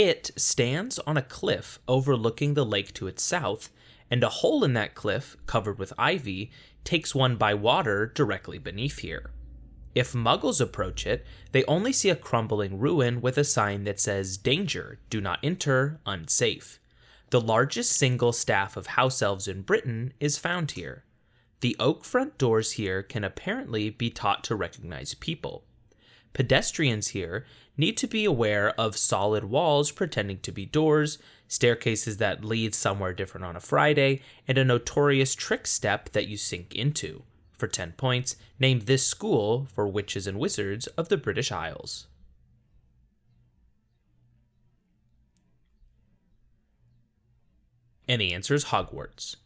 It stands on a cliff overlooking the lake to its south, and a hole in that cliff, covered with ivy, takes one by water directly beneath here. If muggles approach it, they only see a crumbling ruin with a sign that says, "Danger, do not enter, unsafe." The largest single staff of house elves in Britain is found here. The oak front doors here can apparently be taught to recognize people. Pedestrians here need to be aware of solid walls pretending to be doors, staircases that lead somewhere different on a Friday, and a notorious trick step that you sink into. For 10 points, name this school for witches and wizards of the British Isles. And the answer is Hogwarts.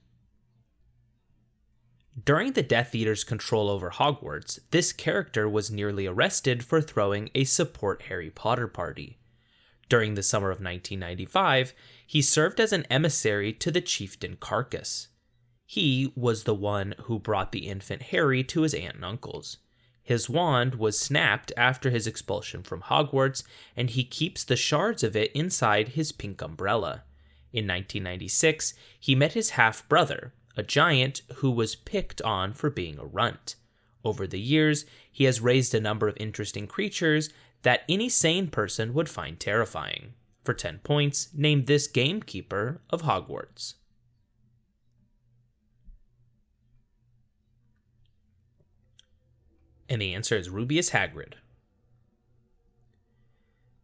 During the Death Eater's control over Hogwarts, this character was nearly arrested for throwing a support Harry Potter party. During the summer of 1995, he served as an emissary to the chieftain Carcas. He was the one who brought the infant Harry to his aunt and uncles. His wand was snapped after his expulsion from Hogwarts, and he keeps the shards of it inside his pink umbrella. In 1996, he met his half-brother, a giant who was picked on for being a runt. Over the years, he has raised a number of interesting creatures that any sane person would find terrifying. For 10 points, name this gamekeeper of Hogwarts. And the answer is Rubeus Hagrid.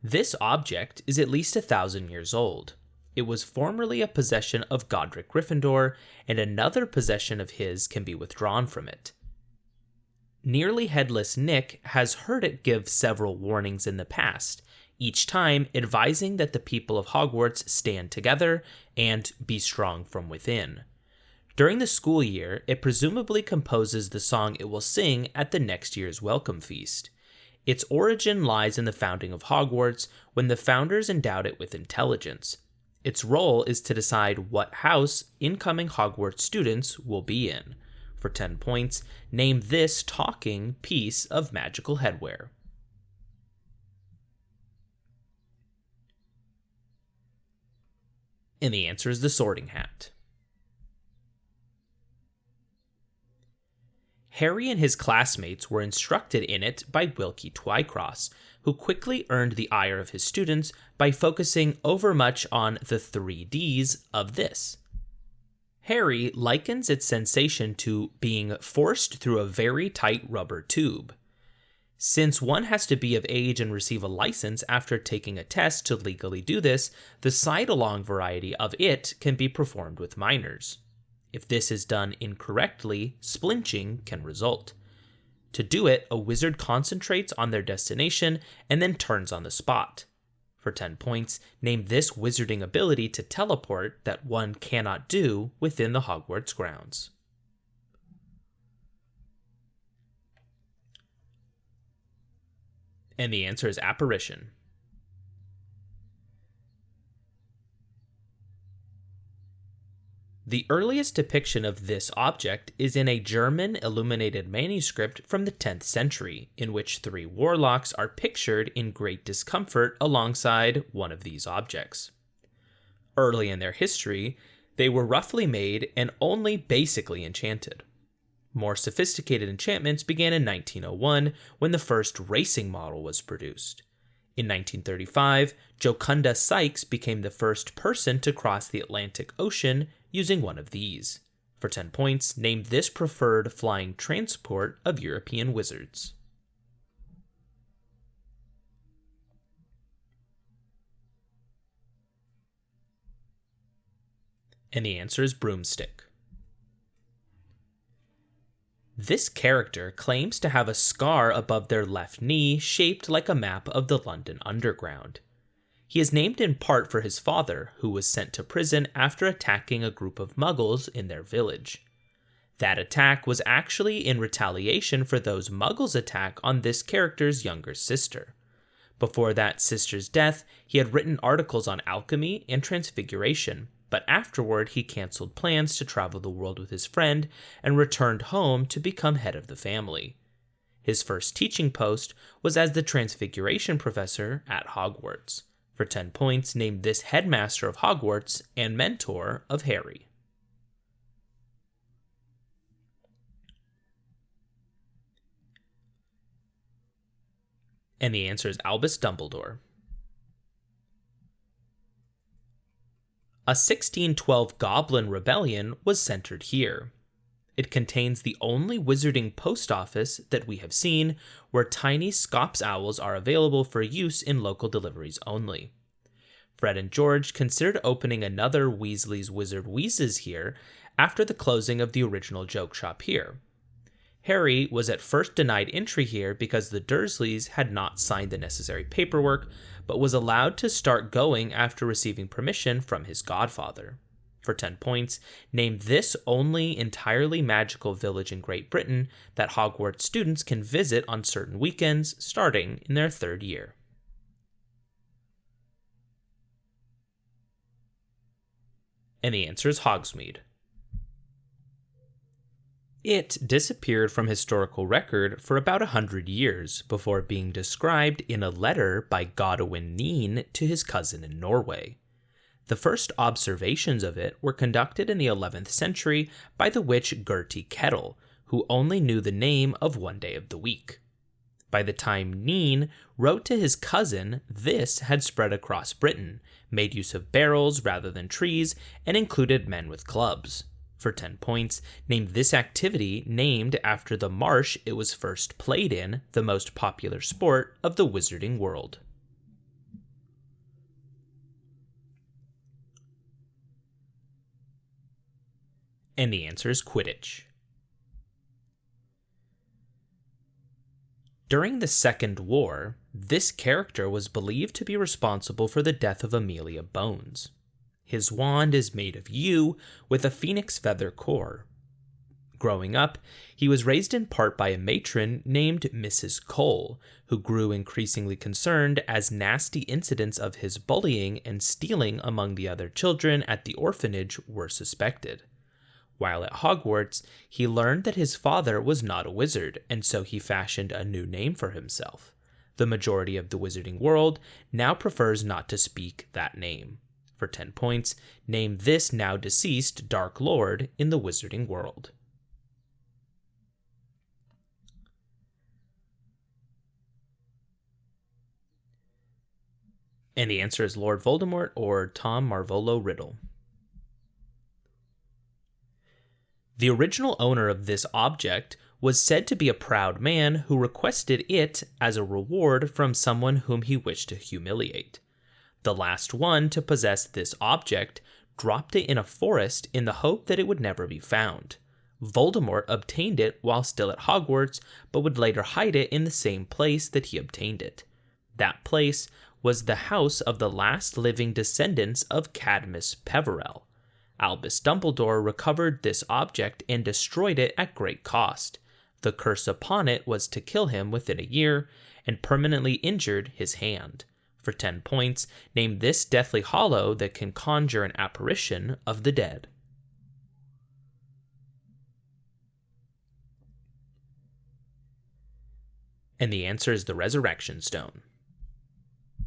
This object is at least 1,000 years old. It was formerly a possession of Godric Gryffindor, and another possession of his can be withdrawn from it. Nearly Headless Nick has heard it give several warnings in the past, each time advising that the people of Hogwarts stand together and be strong from within. During the school year, it presumably composes the song it will sing at the next year's welcome feast. Its origin lies in the founding of Hogwarts, when the founders endowed it with intelligence. Its role is to decide what house incoming Hogwarts students will be in. For 10 points, name this talking piece of magical headwear. And the answer is the Sorting Hat. Harry and his classmates were instructed in it by Wilkie Twycross, who quickly earned the ire of his students by focusing overmuch on the 3 Ds of this. Harry likens its sensation to being forced through a very tight rubber tube. Since one has to be of age and receive a license after taking a test to legally do this, the side-along variety of it can be performed with minors. If this is done incorrectly, splinching can result. To do it, a wizard concentrates on their destination and then turns on the spot. For 10 points, name this wizarding ability to teleport that one cannot do within the Hogwarts grounds. And the answer is Apparition. The earliest depiction of this object is in a German illuminated manuscript from the 10th century, in which 3 warlocks are pictured in great discomfort alongside one of these objects. Early in their history, they were roughly made and only basically enchanted. More sophisticated enchantments began in 1901, when the first racing model was produced. In 1935, Jocunda Sykes became the first person to cross the Atlantic Ocean using one of these. For 10 points, name this preferred flying transport of European wizards. And the answer is Broomstick. This character claims to have a scar above their left knee shaped like a map of the London Underground. He is named in part for his father, who was sent to prison after attacking a group of muggles in their village. That attack was actually in retaliation for those muggles' attack on this character's younger sister. Before that sister's death, he had written articles on alchemy and transfiguration, but afterward he cancelled plans to travel the world with his friend and returned home to become head of the family. His first teaching post was as the transfiguration professor at Hogwarts. For 10 points, name this headmaster of Hogwarts and mentor of Harry. And the answer is Albus Dumbledore. A 1612 Goblin Rebellion was centered here. It contains the only wizarding post office that we have seen where tiny Scops owls are available for use in local deliveries only. Fred and George considered opening another Weasley's Wizard Wheezes here after the closing of the original joke shop here. Harry was at first denied entry here because the Dursleys had not signed the necessary paperwork, but was allowed to start going after receiving permission from his godfather. For 10 points, name this only entirely magical village in Great Britain that Hogwarts students can visit on certain weekends starting in their 3rd year. And the answer is Hogsmeade. It disappeared from historical record for about 100 years before being described in a letter by Godwin Neen to his cousin in Norway. The first observations of it were conducted in the 11th century by the witch Gertie Kettle, who only knew the name of one day of the week. By the time Neen wrote to his cousin, this had spread across Britain, made use of barrels rather than trees, and included men with clubs. For 10 points, name this activity named after the marsh it was first played in, the most popular sport of the wizarding world. And the answer is Quidditch. During the Second War, this character was believed to be responsible for the death of Amelia Bones. His wand is made of yew with a phoenix feather core. Growing up, he was raised in part by a matron named Mrs. Cole, who grew increasingly concerned as nasty incidents of his bullying and stealing among the other children at the orphanage were suspected. While at Hogwarts, he learned that his father was not a wizard, and so he fashioned a new name for himself. The majority of the wizarding world now prefers not to speak that name. For 10 points, name this now deceased Dark Lord in the wizarding world. And the answer is Lord Voldemort or Tom Marvolo Riddle. The original owner of this object was said to be a proud man who requested it as a reward from someone whom he wished to humiliate. The last one to possess this object dropped it in a forest in the hope that it would never be found. Voldemort obtained it while still at Hogwarts, but would later hide it in the same place that he obtained it. That place was the house of the last living descendants of Cadmus Peverell. Albus Dumbledore recovered this object and destroyed it at great cost. The curse upon it was to kill him within a year and permanently injured his hand. For 10 points, name this Deathly Hallow that can conjure an apparition of the dead. And the answer is the Resurrection Stone.